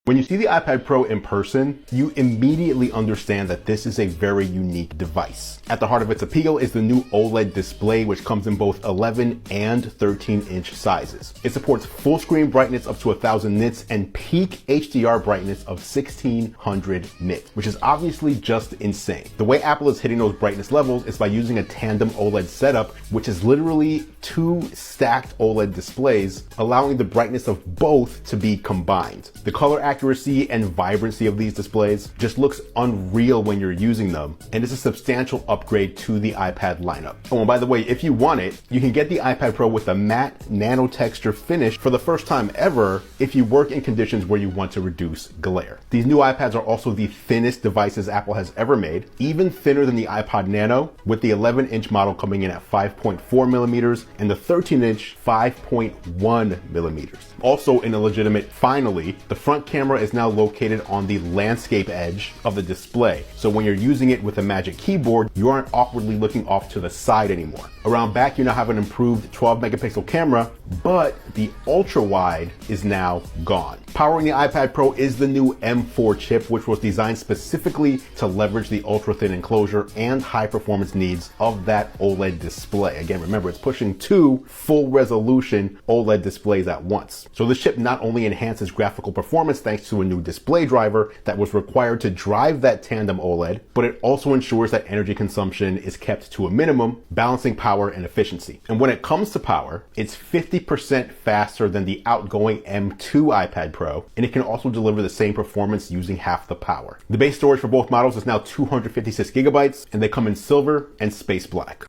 When you see the iPad Pro in person, you immediately understand that this is a very unique device. At the heart of its appeal is the new OLED display, which comes in both 11 and 13-inch sizes. It supports full screen brightness up to 1000 nits and peak HDR brightness of 1600 nits, which is obviously just insane. The way Apple is hitting those brightness levels is by using a tandem OLED setup, which is literally two stacked OLED displays, allowing the brightness of both to be combined. The color accuracy and vibrancy of these displays just looks unreal when you're using them, and it's a substantial upgrade to the iPad lineup. Oh, and by the way, if you want it, you can get the iPad Pro with a matte nano texture finish for the first time ever if you work in conditions where you want to reduce glare. These new iPads are also the thinnest devices Apple has ever made, even thinner than the iPod Nano, with the 11-inch model coming in at 5.4 millimeters and the 13-inch 5.1 millimeters. Also in a legitimate finally, the front camera is now located on the landscape edge of the display. So when you're using it with a Magic Keyboard, you aren't awkwardly looking off to the side anymore. Around back, you now have an improved 12 megapixel camera, but the ultra wide is now gone. Powering the iPad Pro is the new M4 chip, which was designed specifically to leverage the ultra thin enclosure and high performance needs of that OLED display. Again, remember, it's pushing two full resolution OLED displays at once. So this chip not only enhances graphical performance thanks to a new display driver that was required to drive that tandem OLED, but it also ensures that energy consumption is kept to a minimum, balancing power and efficiency. And when it comes to power, it's 50% faster than the outgoing M2 iPad Pro, and it can also deliver the same performance using half the power. The base storage for both models is now 256 gigabytes, and they come in silver and space black.